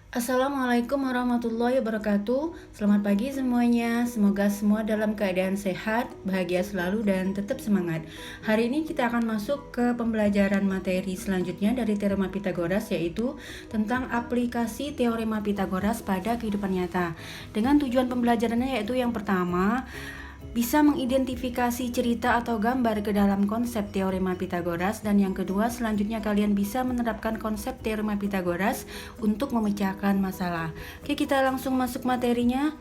Assalamualaikum warahmatullahi wabarakatuh. Selamat pagi semuanya. Semoga semua dalam keadaan sehat, bahagia selalu, dan tetap semangat. Hari ini kita akan masuk ke pembelajaran materi selanjutnya dari Teorema Pitagoras, yaitu tentang aplikasi Teorema Pitagoras pada kehidupan nyata. Dengan tujuan pembelajarannya yaitu yang pertama, bisa mengidentifikasi cerita atau gambar ke dalam konsep Teorema Pitagoras, dan yang kedua selanjutnya kalian bisa menerapkan konsep Teorema Pitagoras untuk memecahkan masalah. Oke, kita langsung masuk materinya.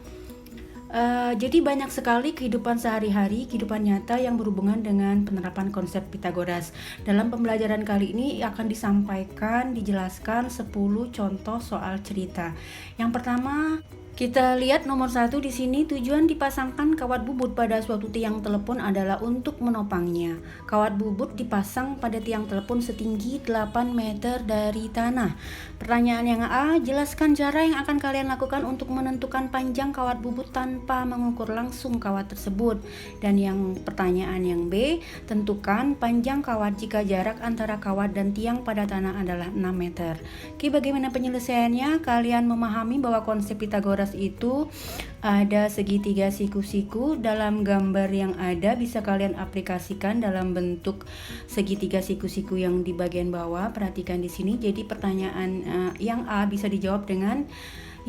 Jadi banyak sekali kehidupan sehari-hari, kehidupan nyata yang berhubungan dengan penerapan konsep Pitagoras. Dalam pembelajaran kali ini akan dijelaskan 10 contoh soal cerita. Yang pertama, kita lihat nomor 1 di sini. Tujuan dipasangkan kawat bubut pada suatu tiang telepon adalah untuk menopangnya. Kawat bubut dipasang pada tiang telepon setinggi 8 meter dari tanah. Pertanyaan yang A, jelaskan cara yang akan kalian lakukan untuk menentukan panjang kawat bubut tanpa mengukur langsung kawat tersebut. Dan yang pertanyaan yang B, tentukan panjang kawat jika jarak antara kawat dan tiang pada tanah adalah 6 meter. Oke, bagaimana penyelesaiannya? Kalian memahami bahwa konsep Pitagoras itu ada segitiga siku-siku. Dalam gambar yang ada bisa kalian aplikasikan dalam bentuk segitiga siku-siku yang di bagian bawah. Perhatikan di sini. Jadi pertanyaan yang A bisa dijawab dengan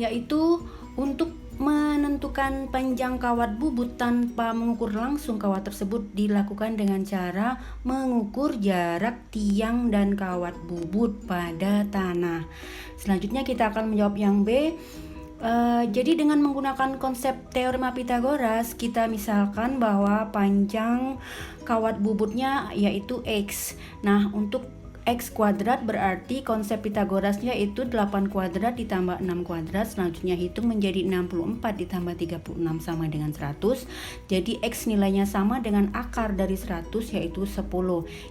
yaitu untuk menentukan panjang kawat bubut tanpa mengukur langsung kawat tersebut dilakukan dengan cara mengukur jarak tiang dan kawat bubut pada tanah. Selanjutnya kita akan menjawab yang B. Jadi dengan menggunakan konsep Teorema Pitagoras, kita misalkan bahwa panjang kawat bubutnya yaitu X. Nah, untuk X kuadrat berarti konsep Pitagorasnya itu 8 kuadrat ditambah 6 kuadrat. Selanjutnya hitung menjadi 64 ditambah 36 sama dengan 100. Jadi X nilainya sama dengan akar dari 100 yaitu 10.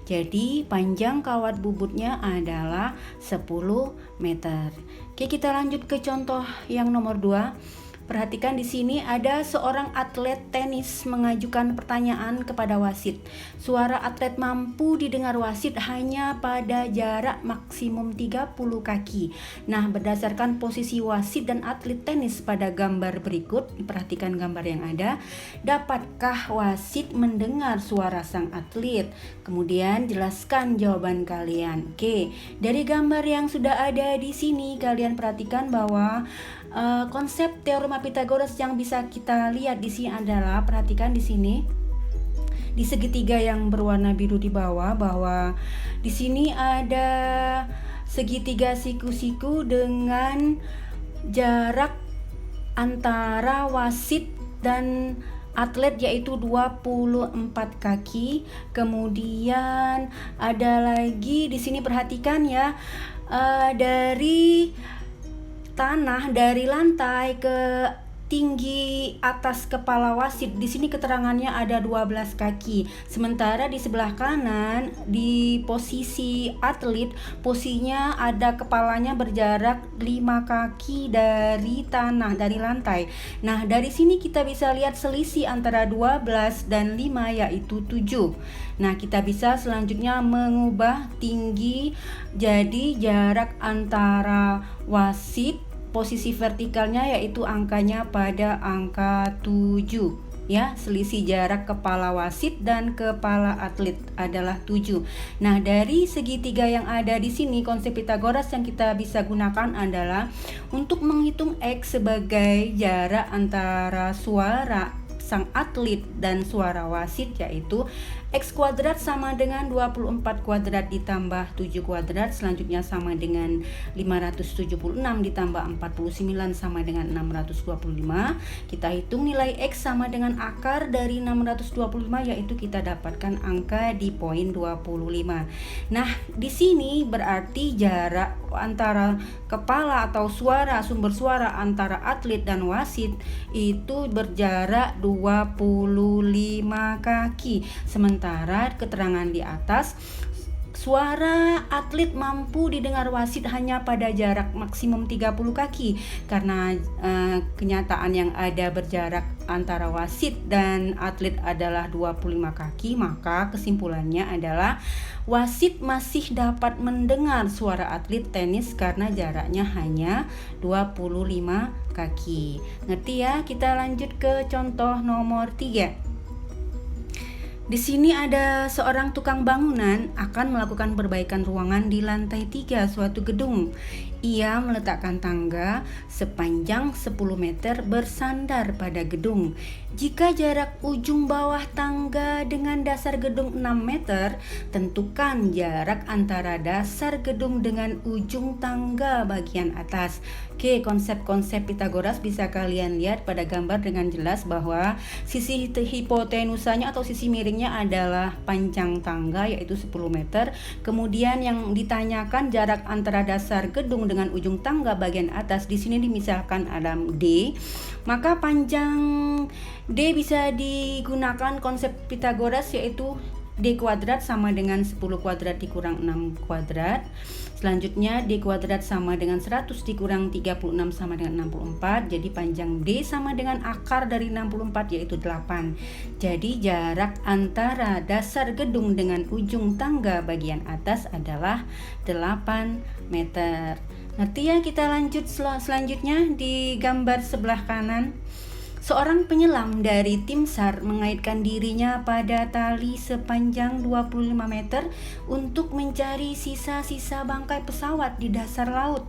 Jadi panjang kawat bubutnya adalah 10 meter. Oke, kita lanjut ke contoh yang nomor 2. Perhatikan di sini ada seorang atlet tenis mengajukan pertanyaan kepada wasit. Suara atlet mampu didengar wasit hanya pada jarak maksimum 30 kaki. Nah, berdasarkan posisi wasit dan atlet tenis pada gambar berikut, perhatikan gambar yang ada. Dapatkah wasit mendengar suara sang atlet? Kemudian jelaskan jawaban kalian. Oke, dari gambar yang sudah ada di sini kalian perhatikan bahwa konsep Teorema Pitagoras yang bisa kita lihat di sini adalah, perhatikan di sini di segitiga yang berwarna biru di bawah, bahwa di sini ada segitiga siku-siku dengan jarak antara wasit dan atlet yaitu 24 kaki. Kemudian ada lagi di sini, perhatikan ya, dari tanah, dari lantai ke tinggi atas kepala wasit. Di sini keterangannya ada 12 kaki. Sementara di sebelah kanan di posisi atlet, posisinya ada kepalanya berjarak 5 kaki dari tanah, dari lantai. Nah, dari sini kita bisa lihat selisih antara 12 dan 5 yaitu 7. Nah, kita bisa selanjutnya mengubah tinggi jadi jarak antara wasit, posisi vertikalnya yaitu angkanya pada angka 7 ya. Selisih jarak kepala wasit dan kepala atlet adalah 7. Nah, dari segitiga yang ada di sini, konsep Pitagoras yang kita bisa gunakan adalah untuk menghitung X sebagai jarak antara suara sang atlet dan suara wasit, yaitu X kuadrat sama dengan 24 kuadrat ditambah 7 kuadrat, selanjutnya sama dengan 576 ditambah 49 sama dengan 625. Kita hitung nilai X sama dengan akar dari 625, yaitu kita dapatkan angka di poin 25. Nah, di sini berarti jarak antara kepala atau suara, sumber suara antara atlet dan wasit itu berjarak 25 kaki. Sementara keterangan di atas, Suara atlet mampu didengar wasit hanya pada jarak maksimum 30 kaki. Karena kenyataan yang ada berjarak antara wasit dan atlet adalah 25 kaki, maka kesimpulannya adalah wasit masih dapat mendengar suara atlet tenis karena jaraknya hanya 25 kaki. Ngerti ya? Kita lanjut ke contoh nomor 3. Di sini ada seorang tukang bangunan akan melakukan perbaikan ruangan di lantai 3 suatu gedung. Ia meletakkan tangga sepanjang 10 meter bersandar pada gedung. Jika jarak ujung bawah tangga dengan dasar gedung 6 meter, tentukan jarak antara dasar gedung dengan ujung tangga bagian atas. Oke, konsep-konsep Pitagoras bisa kalian lihat pada gambar dengan jelas bahwa sisi hipotenusanya atau sisi miringnya adalah panjang tangga yaitu 10 meter. Kemudian yang ditanyakan jarak antara dasar gedung dengan ujung tangga bagian atas, di sini dimisalkan ada D. Maka panjang D bisa digunakan konsep Pitagoras yaitu D kuadrat sama dengan 10 kuadrat dikurang 6 kuadrat. Selanjutnya D kuadrat sama dengan 100 dikurang 36 sama dengan 64. Jadi panjang D sama dengan akar dari 64 yaitu 8. Jadi jarak antara dasar gedung dengan ujung tangga bagian atas adalah 8 meter. Ngerti ya? Kita lanjut selanjutnya di gambar sebelah kanan. Seorang penyelam dari tim SAR mengaitkan dirinya pada tali sepanjang 25 meter untuk mencari sisa-sisa bangkai pesawat di dasar laut.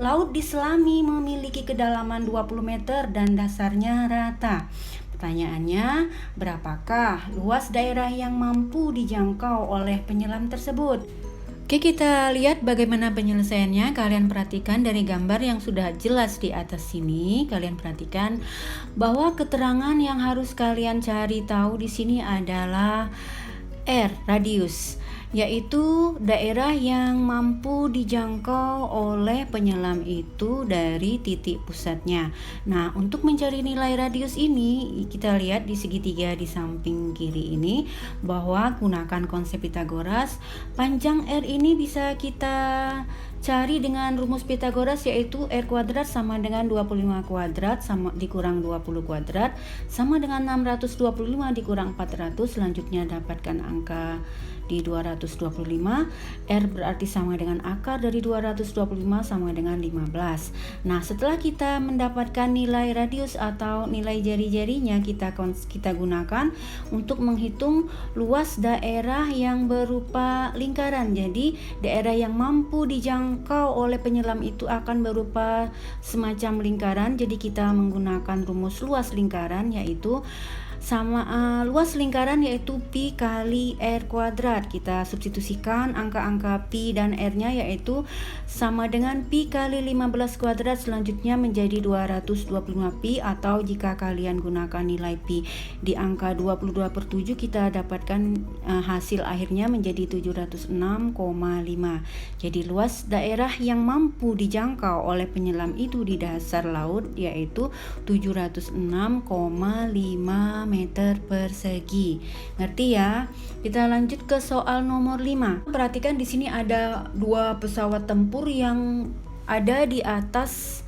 Laut diselami memiliki kedalaman 20 meter dan dasarnya rata. Pertanyaannya, berapakah luas daerah yang mampu dijangkau oleh penyelam tersebut? Oke, kita lihat bagaimana penyelesaiannya. Kalian perhatikan dari gambar yang sudah jelas di atas sini. Kalian perhatikan bahwa keterangan yang harus kalian cari tahu di sini adalah R, radius, yaitu daerah yang mampu dijangkau oleh penyelam itu dari titik pusatnya. Nah, untuk mencari nilai radius ini, kita lihat di segitiga di samping kiri ini bahwa gunakan konsep Pitagoras. Panjang R ini bisa kita cari dengan rumus Pitagoras yaitu R kuadrat sama dengan 25 kuadrat sama dikurang 20 kuadrat sama dengan 625 dikurang 400. Selanjutnya dapatkan angka di 225. R berarti sama dengan akar dari 225 sama dengan 15. Nah, setelah kita mendapatkan nilai radius atau nilai jari-jarinya, kita gunakan untuk menghitung luas daerah yang berupa lingkaran. Jadi daerah yang mampu dijangkau oleh penyelam itu akan berupa semacam lingkaran. Jadi kita menggunakan rumus luas lingkaran yaitu luas lingkaran yaitu pi kali R kuadrat. Kita substitusikan angka-angka pi dan R-nya yaitu sama dengan pi kali 15 kuadrat, selanjutnya menjadi 225 pi, atau jika kalian gunakan nilai pi di angka 22/7 kita dapatkan hasil akhirnya menjadi 706,5. Jadi luas daerah yang mampu dijangkau oleh penyelam itu di dasar laut yaitu 706,5 meter persegi. Ngerti ya? Kita lanjut ke soal nomor 5. Perhatikan di sini ada dua pesawat tempur yang ada di atas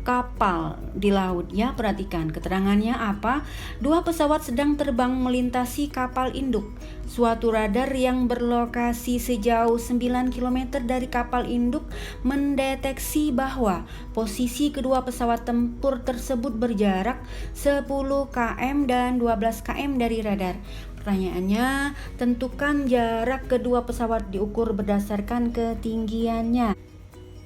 kapal di laut ya. Perhatikan keterangannya apa? Dua pesawat sedang terbang melintasi kapal induk. Suatu radar yang berlokasi sejauh 9 km dari kapal induk mendeteksi bahwa posisi kedua pesawat tempur tersebut berjarak 10 km dan 12 km dari radar. Pertanyaannya, tentukan jarak kedua pesawat diukur berdasarkan ketinggiannya.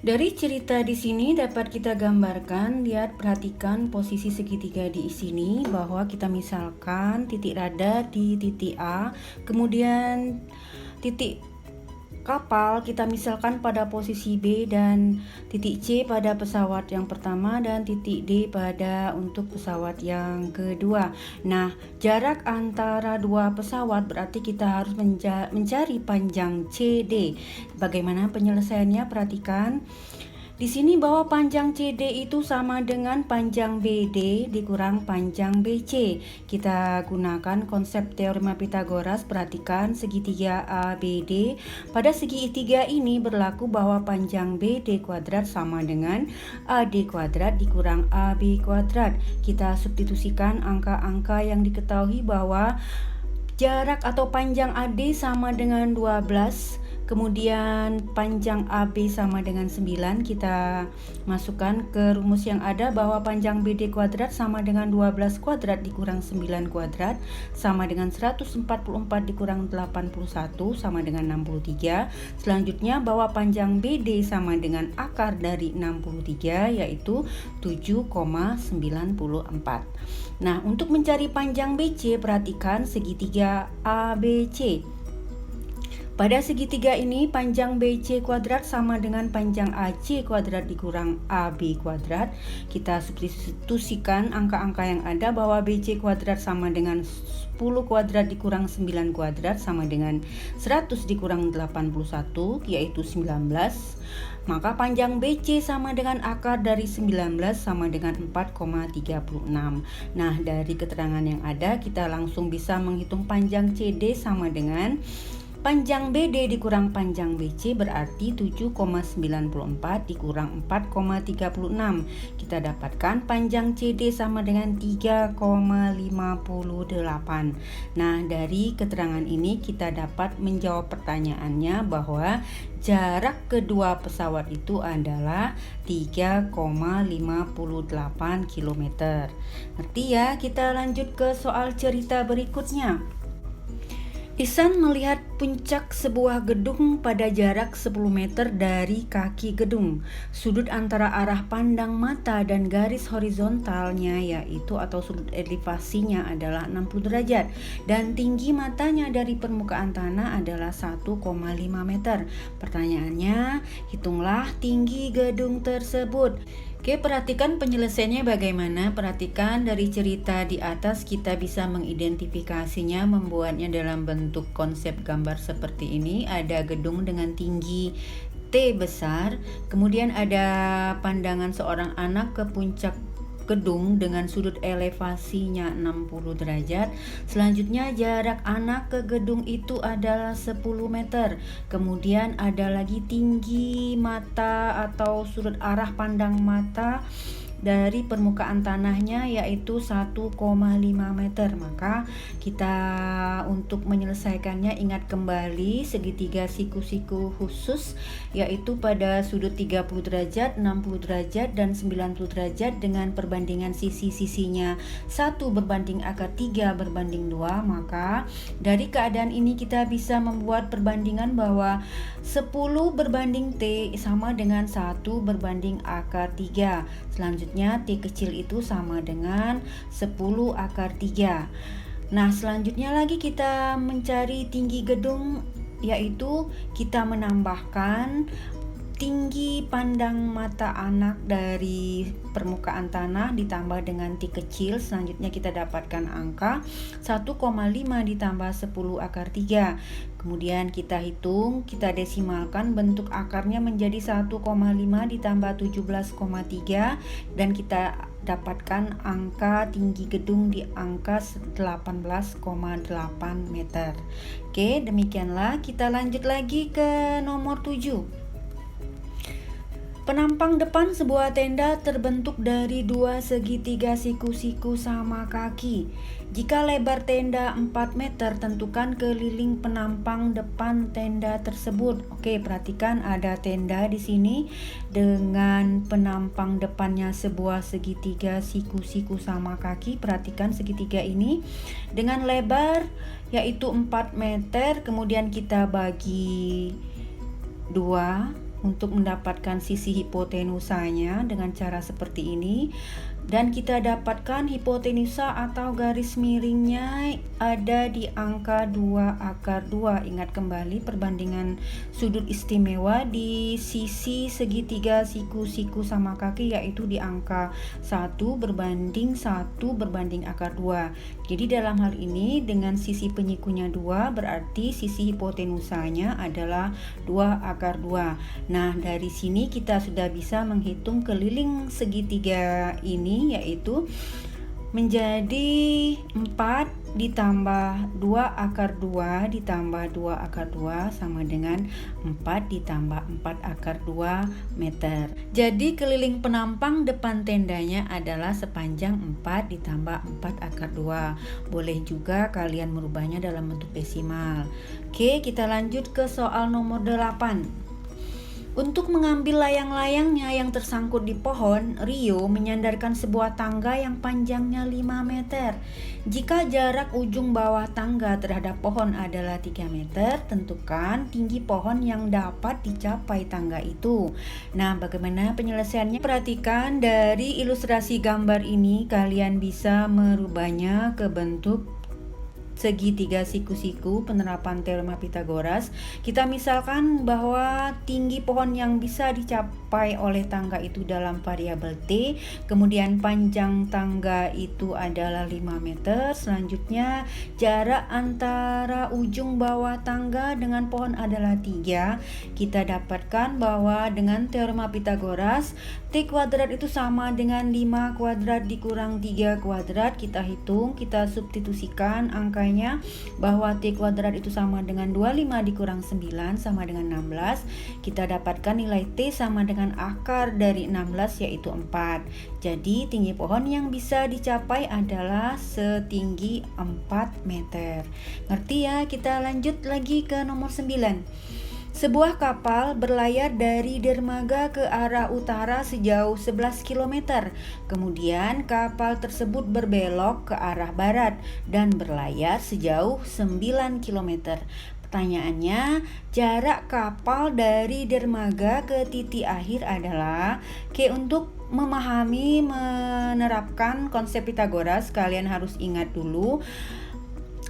Dari cerita di sini dapat kita gambarkan, lihat perhatikan posisi segitiga di sini bahwa kita misalkan titik radar di titik A, kemudian titik kapal kita misalkan pada posisi B dan titik C pada pesawat yang pertama dan titik D pada untuk pesawat yang kedua. Nah, jarak antara dua pesawat berarti kita harus mencari panjang CD. Bagaimana penyelesaiannya? Perhatikan. Di sini bahwa panjang CD itu sama dengan panjang BD dikurang panjang BC. Kita gunakan konsep teorema Pythagoras. Perhatikan segitiga ABD. Pada segitiga ini berlaku bahwa panjang BD kuadrat sama dengan AD kuadrat dikurang AB kuadrat. Kita substitusikan angka-angka yang diketahui bahwa jarak atau panjang AD sama dengan 12. Kemudian panjang AB sama dengan 9. Kita masukkan ke rumus yang ada bahwa panjang BD kuadrat sama dengan 12 kuadrat dikurang 9 kuadrat sama dengan 144 dikurang 81 sama dengan 63. Selanjutnya bahwa panjang BD sama dengan akar dari 63 yaitu 7,94. Nah, untuk mencari panjang BC perhatikan segitiga ABC. Pada segitiga ini panjang BC kuadrat sama dengan panjang AC kuadrat dikurang AB kuadrat. Kita substitusikan angka-angka yang ada bahwa BC kuadrat sama dengan 10 kuadrat dikurang 9 kuadrat sama dengan 100 dikurang 81 yaitu 19. Maka panjang BC sama dengan akar dari 19 sama dengan 4,36. Nah, dari keterangan yang ada kita langsung bisa menghitung panjang CD sama dengan panjang BD dikurang panjang BC berarti 7,94 dikurang 4,36. Kita dapatkan panjang CD sama dengan 3,58. Nah, dari keterangan ini kita dapat menjawab pertanyaannya bahwa jarak kedua pesawat itu adalah 3,58 km. Ngerti ya? Kita lanjut ke soal cerita berikutnya. Ihsan melihat puncak sebuah gedung pada jarak 10 meter dari kaki gedung. Sudut antara arah pandang mata dan garis horizontalnya yaitu atau sudut elevasinya adalah 60 derajat dan tinggi matanya dari permukaan tanah adalah 1,5 meter. Pertanyaannya, hitunglah tinggi gedung tersebut. Oke, perhatikan penyelesaiannya bagaimana. Perhatikan dari cerita di atas kita bisa mengidentifikasinya, membuatnya dalam bentuk konsep gambar seperti ini. Ada gedung dengan tinggi T besar, kemudian ada pandangan seorang anak ke puncak gedung dengan sudut elevasinya 60 derajat. Selanjutnya jarak anak ke gedung itu adalah 10 meter. Kemudian ada lagi tinggi mata atau sudut arah pandang mata dari permukaan tanahnya yaitu 1,5 meter. Maka kita untuk menyelesaikannya ingat kembali segitiga siku-siku khusus yaitu pada sudut 30 derajat, 60 derajat dan 90 derajat dengan perbandingan sisi-sisinya 1 berbanding akar 3 berbanding 2. Maka dari keadaan ini kita bisa membuat perbandingan bahwa 10 berbanding T sama dengan 1 berbanding akar 3. Selanjutnya T kecil itu sama dengan 10 akar 3. Nah, selanjutnya lagi kita mencari tinggi gedung yaitu kita menambahkan tinggi pandang mata anak dari permukaan tanah ditambah dengan T kecil. Selanjutnya kita dapatkan angka 1,5 ditambah 10 akar 3. Kemudian kita hitung, kita desimalkan bentuk akarnya menjadi 1,5 ditambah 17,3 dan kita dapatkan angka tinggi gedung di angka 18,8 meter. Oke, demikianlah. Kita lanjut lagi ke nomor 7. Penampang depan sebuah tenda terbentuk dari dua segitiga siku-siku sama kaki. Jika lebar tenda 4 meter, tentukan keliling penampang depan tenda tersebut. Oke, perhatikan ada tenda di sini dengan penampang depannya sebuah segitiga siku-siku sama kaki. Perhatikan segitiga ini dengan lebar yaitu 4 meter, kemudian kita bagi 2 untuk mendapatkan sisi hipotenusanya dengan cara seperti ini. Dan kita dapatkan hipotenusa atau garis miringnya ada di angka 2 akar 2. Ingat kembali perbandingan sudut istimewa di sisi segitiga siku-siku sama kaki yaitu di angka 1 berbanding 1 berbanding akar 2. Jadi dalam hal ini dengan sisi penyikunya 2 berarti sisi hipotenusanya adalah 2 akar 2. Nah, dari sini kita sudah bisa menghitung keliling segitiga ini, yaitu menjadi 4 ditambah 2 akar 2 ditambah 2 akar 2 sama dengan 4 ditambah 4 akar 2 meter. Jadi keliling penampang depan tendanya adalah sepanjang 4 ditambah 4 akar 2. Boleh juga kalian merubahnya dalam bentuk desimal. Oke, kita lanjut ke soal nomor 8. Untuk mengambil layang-layangnya yang tersangkut di pohon, Rio menyandarkan sebuah tangga yang panjangnya 5 meter. Jika jarak ujung bawah tangga terhadap pohon adalah 3 meter, tentukan tinggi pohon yang dapat dicapai tangga itu. Nah, bagaimana penyelesaiannya? Perhatikan dari ilustrasi gambar ini, kalian bisa merubahnya ke bentuk segitiga siku-siku penerapan teorema Pitagoras. Kita misalkan bahwa tinggi pohon yang bisa dicapai oleh tangga itu dalam variabel T, kemudian panjang tangga itu adalah 5 meter. Selanjutnya jarak antara ujung bawah tangga dengan pohon adalah 3. Kita dapatkan bahwa dengan teorema Pitagoras T kuadrat itu sama dengan 5 kuadrat dikurang 3 kuadrat. Kita hitung, kita substitusikan angkanya bahwa T kuadrat itu sama dengan 25 dikurang 9 sama dengan 16. Kita dapatkan nilai T sama dengan akar dari 16 yaitu 4. Jadi tinggi pohon yang bisa dicapai adalah setinggi 4 meter. Ngerti ya? Kita lanjut lagi ke nomor 9. Sebuah kapal berlayar dari dermaga ke arah utara sejauh 11 km. Kemudian kapal tersebut berbelok ke arah barat dan berlayar sejauh 9 km. Pertanyaannya, jarak kapal dari dermaga ke titik akhir adalah untuk memahami menerapkan konsep Pitagoras, kalian harus ingat dulu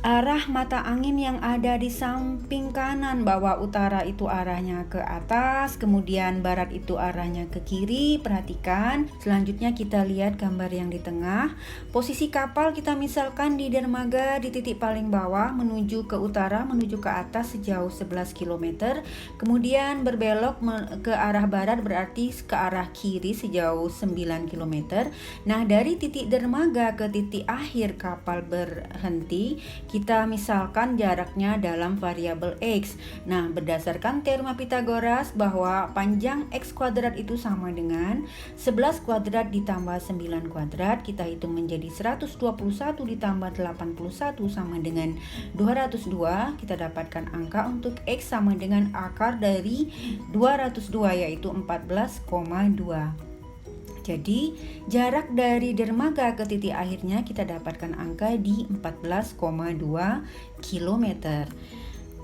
arah mata angin yang ada di samping kanan, bahwa utara itu arahnya ke atas, kemudian barat itu arahnya ke kiri. Perhatikan. Selanjutnya kita lihat gambar yang di tengah. Posisi kapal kita misalkan di dermaga di titik paling bawah menuju ke utara, menuju ke atas sejauh 11 km. Kemudian berbelok ke arah barat, berarti ke arah kiri sejauh 9 km. Nah, dari titik dermaga ke titik akhir kapal berhenti, kita misalkan jaraknya dalam variabel X. Nah, berdasarkan teorema Pitagoras bahwa panjang X kuadrat itu sama dengan 11 kuadrat ditambah 9 kuadrat, kita hitung menjadi 121 ditambah 81 sama dengan 202. Kita dapatkan angka untuk X sama dengan akar dari 202 yaitu 14,2. Jadi jarak dari dermaga ke titik akhirnya kita dapatkan angka di 14,2 km.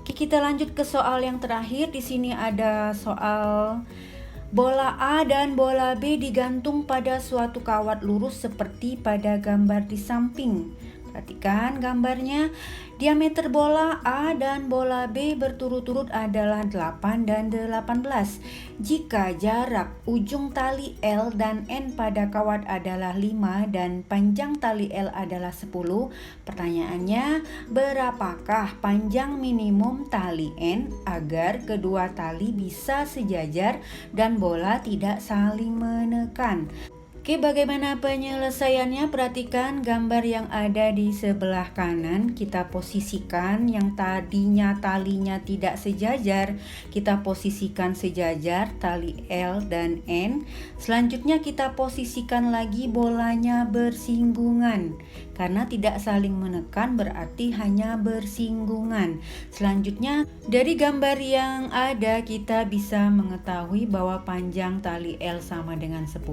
Oke, kita lanjut ke soal yang terakhir. Di sini ada soal bola A dan bola B digantung pada suatu kawat lurus seperti pada gambar di samping. Perhatikan gambarnya. Diameter bola A dan bola B berturut-turut adalah 8 dan 18. Jika jarak ujung tali L dan N pada kawat adalah 5 dan panjang tali L adalah 10, pertanyaannya, berapakah panjang minimum tali N agar kedua tali bisa sejajar dan bola tidak saling menekan? Oke, bagaimana penyelesaiannya? Perhatikan gambar yang ada di sebelah kanan. Kita posisikan yang tadinya talinya tidak sejajar, kita posisikan sejajar tali L dan N. Selanjutnya kita posisikan lagi bolanya bersinggungan. Karena tidak saling menekan berarti hanya bersinggungan. Selanjutnya dari gambar yang ada kita bisa mengetahui bahwa panjang tali L sama dengan 10,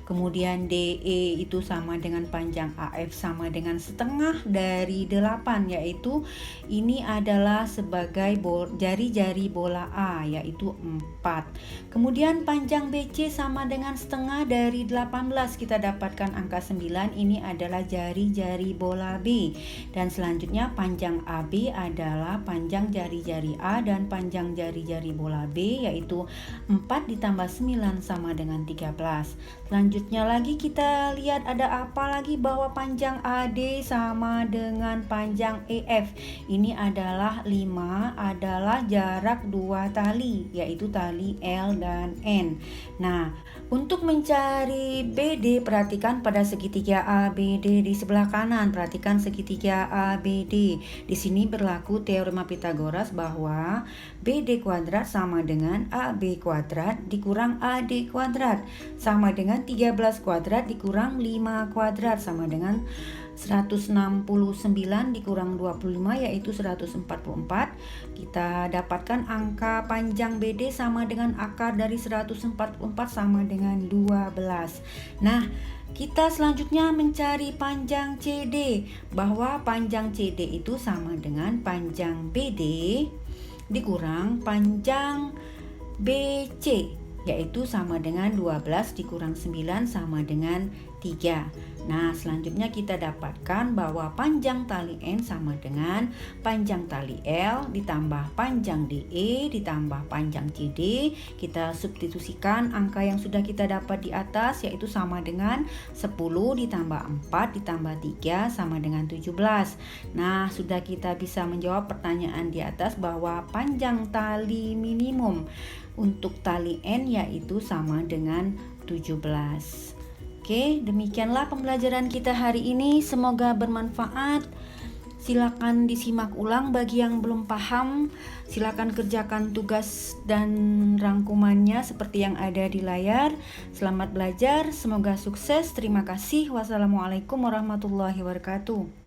kemudian DE itu sama dengan panjang AF sama dengan setengah dari 8, yaitu ini adalah sebagai jari-jari bola A yaitu 4. Kemudian panjang BC sama dengan setengah dari 18, kita dapatkan angka 9, ini adalah jari bola B. Dan selanjutnya panjang AB adalah panjang jari-jari A dan panjang jari-jari bola B, yaitu 4 ditambah 9 sama dengan 13. Selanjutnya Selanjutnya lagi kita lihat ada apa lagi, bahwa panjang AD sama dengan panjang EF. Ini adalah 5 adalah jarak dua tali, yaitu tali L dan N. Nah, untuk mencari BD, perhatikan pada segitiga ABD di sebelah kanan. Perhatikan segitiga ABD. Di sini berlaku teorema Pythagoras bahwa BD kuadrat sama dengan AB kuadrat dikurang AD kuadrat sama dengan 13 kuadrat dikurang 5 kuadrat sama dengan 169 dikurang 25 yaitu 144. Kita dapatkan angka panjang BD sama dengan akar dari 144 sama dengan 12. Nah, kita selanjutnya mencari panjang CD, bahwa panjang CD itu sama dengan panjang BD dikurang panjang BC, yaitu sama dengan 12 dikurang 9 sama dengan 3. Nah, selanjutnya kita dapatkan bahwa panjang tali N sama dengan panjang tali L ditambah panjang DE ditambah panjang CD. Kita substitusikan angka yang sudah kita dapat di atas, yaitu sama dengan 10 ditambah 4 ditambah 3 sama dengan 17. Nah, sudah kita bisa menjawab pertanyaan di atas bahwa panjang tali minimum untuk tali N yaitu sama dengan 17. Oke, demikianlah pembelajaran kita hari ini. Semoga bermanfaat. Silakan disimak ulang bagi yang belum paham. Silakan kerjakan tugas dan rangkumannya seperti yang ada di layar. Selamat belajar, semoga sukses. Terima kasih. Wassalamualaikum warahmatullahi wabarakatuh.